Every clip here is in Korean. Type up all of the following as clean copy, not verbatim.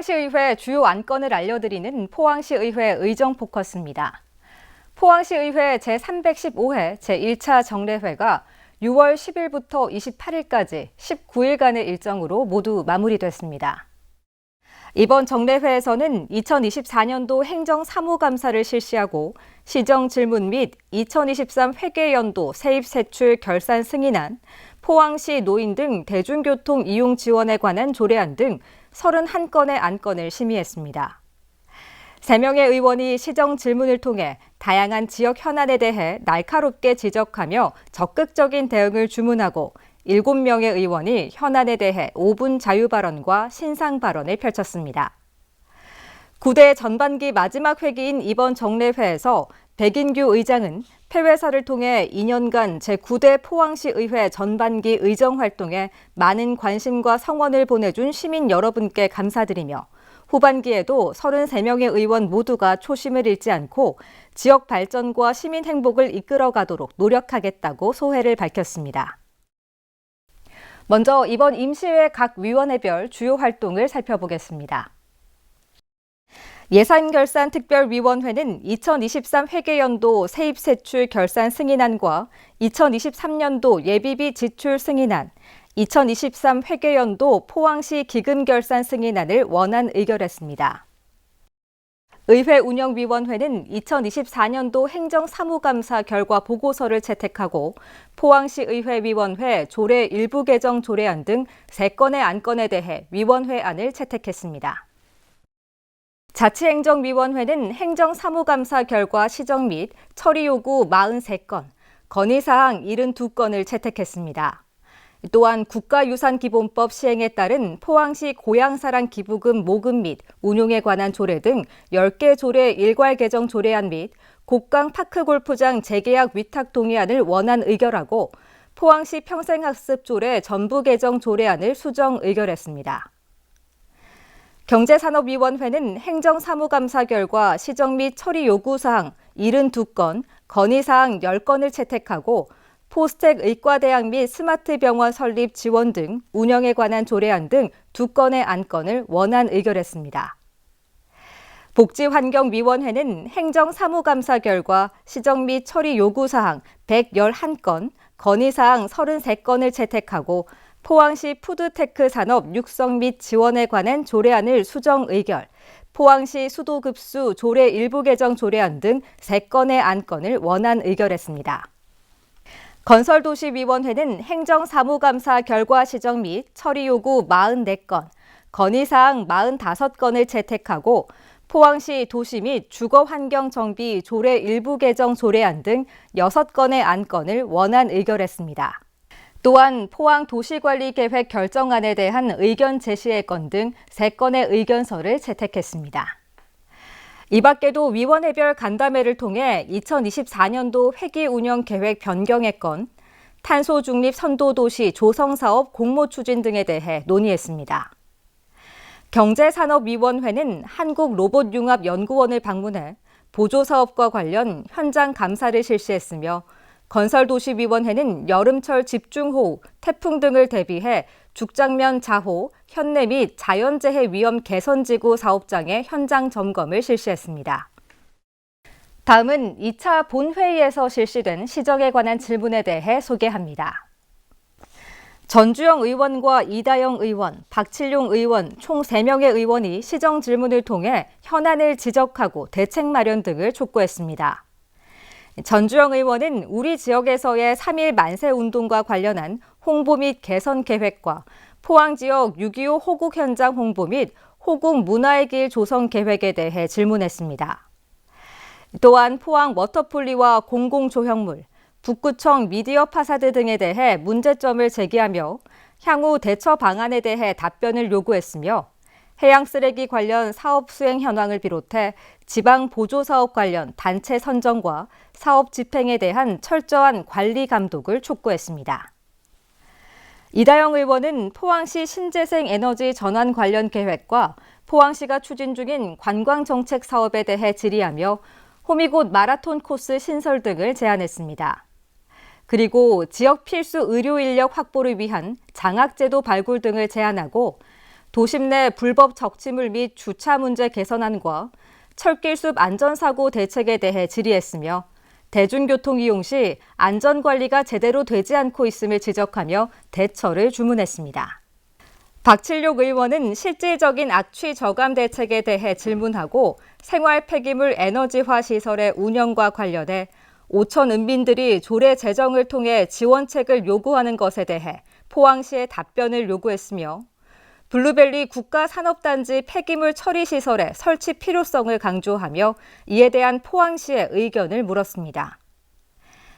포항시의회 주요 안건을 알려드리는 포항시의회 의정포커스입니다. 포항시의회 제315회 제1차 정례회가 6월 10일부터 28일까지 19일간의 일정으로 모두 마무리됐습니다. 이번 정례회에서는 2024년도 행정사무감사를 실시하고 시정질문 및 2023 회계연도 세입세출 결산 승인안, 포항시 노인 등 대중교통 이용 지원에 관한 조례안 등 31건의 안건을 심의했습니다. 3명의 의원이 시정 질문을 통해 다양한 지역 현안에 대해 날카롭게 지적하며 적극적인 대응을 주문하고 7명의 의원이 현안에 대해 5분 자유 발언과 신상 발언을 펼쳤습니다. 9대 전반기 마지막 회기인 이번 정례회에서 백인규 의장은 폐회사를 통해 2년간 제9대 포항시의회 전반기 의정활동에 많은 관심과 성원을 보내준 시민 여러분께 감사드리며 후반기에도 33명의 의원 모두가 초심을 잃지 않고 지역 발전과 시민 행복을 이끌어가도록 노력하겠다고 소회를 밝혔습니다. 먼저 이번 임시회 각 위원회별 주요 활동을 살펴보겠습니다. 예산결산특별위원회는 2023 회계연도 세입세출 결산 승인안과 2023년도 예비비 지출 승인안, 2023 회계연도 포항시 기금결산 승인안을 원안 의결했습니다. 의회운영위원회는 2024년도 행정사무감사 결과 보고서를 채택하고 포항시의회위원회 조례 일부 개정 조례안 등 3건의 안건에 대해 위원회안을 채택했습니다. 자치행정위원회는 행정사무감사 결과 시정 및 처리 요구 43건, 건의사항 72건을 채택했습니다. 또한 국가유산기본법 시행에 따른 포항시 고향사랑 기부금 모금 및 운용에 관한 조례 등 10개 조례 일괄 개정 조례안 및 곡강 파크골프장 재계약 위탁 동의안을 원안 의결하고 포항시 평생학습 조례 전부 개정 조례안을 수정 의결했습니다. 경제산업위원회는 행정사무감사 결과 시정 및 처리 요구사항 72건, 건의사항 10건을 채택하고 포스텍 의과대학 및 스마트병원 설립 지원 등 운영에 관한 조례안 등 2건의 안건을 원안 의결했습니다. 복지환경위원회는 행정사무감사 결과 시정 및 처리 요구사항 111건, 건의사항 33건을 채택하고 포항시 푸드테크 산업 육성 및 지원에 관한 조례안을 수정 의결, 포항시 수도급수 조례 일부 개정 조례안 등 3건의 안건을 원안 의결했습니다. 건설도시위원회는 행정사무감사 결과 시정 및 처리 요구 44건, 건의사항 45건을 채택하고 포항시 도시 및 주거환경정비 조례 일부 개정 조례안 등 6건의 안건을 원안 의결했습니다. 또한 포항도시관리계획 결정안에 대한 의견 제시의 건 등 3건의 의견서를 채택했습니다. 이 밖에도 위원회별 간담회를 통해 2024년도 회기운영계획 변경의 건, 탄소중립 선도도시 조성사업 공모 추진 등에 대해 논의했습니다. 경제산업위원회는 한국로봇융합연구원을 방문해 보조사업과 관련 현장 감사를 실시했으며 건설도시위원회는 여름철 집중호우, 태풍 등을 대비해 죽장면 자호, 현내 및 자연재해 위험 개선지구 사업장의 현장 점검을 실시했습니다. 다음은 2차 본회의에서 실시된 시정에 관한 질문에 대해 소개합니다. 전주영 의원과 이다영 의원, 박칠용 의원 총 3명의 의원이 시정 질문을 통해 현안을 지적하고 대책 마련 등을 촉구했습니다. 전주영 의원은 우리 지역에서의 3.1 만세 운동과 관련한 홍보 및 개선 계획과 포항 지역 6.25 호국 현장 홍보 및 호국 문화의 길 조성 계획에 대해 질문했습니다. 또한 포항 워터폴리와 공공조형물, 북구청 미디어 파사드 등에 대해 문제점을 제기하며 향후 대처 방안에 대해 답변을 요구했으며 해양쓰레기 관련 사업 수행 현황을 비롯해 지방 보조사업 관련 단체 선정과 사업 집행에 대한 철저한 관리 감독을 촉구했습니다. 이다영 의원은 포항시 신재생 에너지 전환 관련 계획과 포항시가 추진 중인 관광정책 사업에 대해 질의하며 호미곶 마라톤 코스 신설 등을 제안했습니다. 그리고 지역 필수 의료 인력 확보를 위한 장학제도 발굴 등을 제안하고 도심 내 불법 적치물 및 주차 문제 개선안과 철길숲 안전사고 대책에 대해 질의했으며 대중교통 이용 시 안전관리가 제대로 되지 않고 있음을 지적하며 대처를 주문했습니다. 박칠룡 의원은 실질적인 악취 저감 대책에 대해 질문하고 생활 폐기물 에너지화 시설의 운영과 관련해 오천 은민들이 조례 제정을 통해 지원책을 요구하는 것에 대해 포항시에 답변을 요구했으며 블루벨리 국가산업단지 폐기물 처리 시설의 설치 필요성을 강조하며 이에 대한 포항시의 의견을 물었습니다.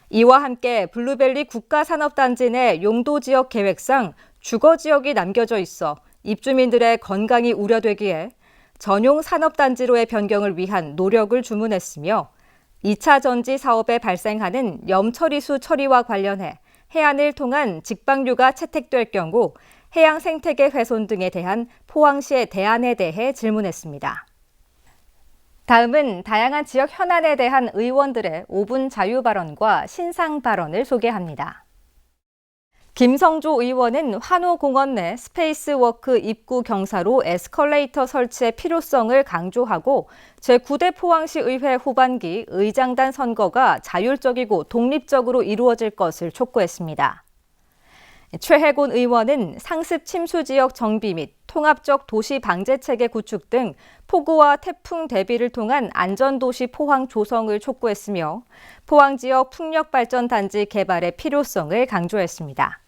이와 함께 블루벨리 국가산업단지 내 용도지역 계획상 주거지역이 남겨져 있어 입주민들의 건강이 우려되기에 전용 산업단지로의 변경을 위한 노력을 주문했으며 2차 전지 사업에 발생하는 염처리수 처리와 관련해 해안을 통한 직방류가 채택될 경우 해양 생태계 훼손 등에 대한 포항시의 대안에 대해 질문했습니다. 다음은 다양한 지역 현안에 대한 의원들의 5분 자유 발언과 신상 발언을 소개합니다. 김성조 의원은 환호공원 내 스페이스워크 입구 경사로 에스컬레이터 설치의 필요성을 강조하고 제9대 포항시 의회 후반기 의장단 선거가 자율적이고 독립적으로 이루어질 것을 촉구했습니다. 최혜곤 의원은 상습 침수 지역 정비 및 통합적 도시 방제 체계 구축 등 폭우와 태풍 대비를 통한 안전도시 포항 조성을 촉구했으며 포항 지역 풍력발전단지 개발의 필요성을 강조했습니다.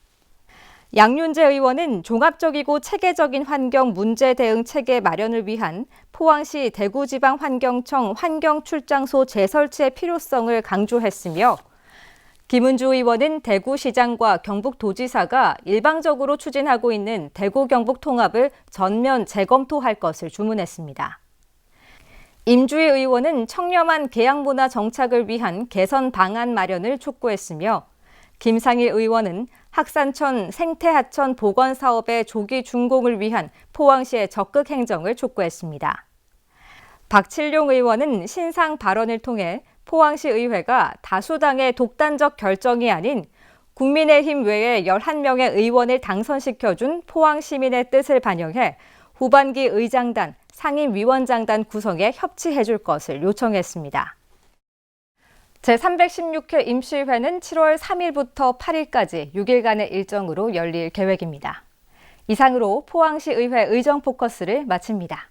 양윤재 의원은 종합적이고 체계적인 환경 문제 대응 체계 마련을 위한 포항시 대구지방환경청 환경출장소 재설치의 필요성을 강조했으며 김은주 의원은 대구시장과 경북도지사가 일방적으로 추진하고 있는 대구-경북 통합을 전면 재검토할 것을 주문했습니다. 임주희 의원은 청렴한 계양문화 정착을 위한 개선 방안 마련을 촉구했으며 김상희 의원은 학산천 생태하천 복원 사업의 조기 준공을 위한 포항시의 적극 행정을 촉구했습니다. 박칠룡 의원은 신상 발언을 통해 포항시 의회가 다수당의 독단적 결정이 아닌 국민의힘 외에 11명의 의원을 당선시켜준 포항 시민의 뜻을 반영해 후반기 의장단, 상임위원장단 구성에 협치해 줄 것을 요청했습니다. 제316회 임시회는 7월 3일부터 8일까지 6일간의 일정으로 열릴 계획입니다. 이상으로 포항시 의회 의정 포커스를 마칩니다.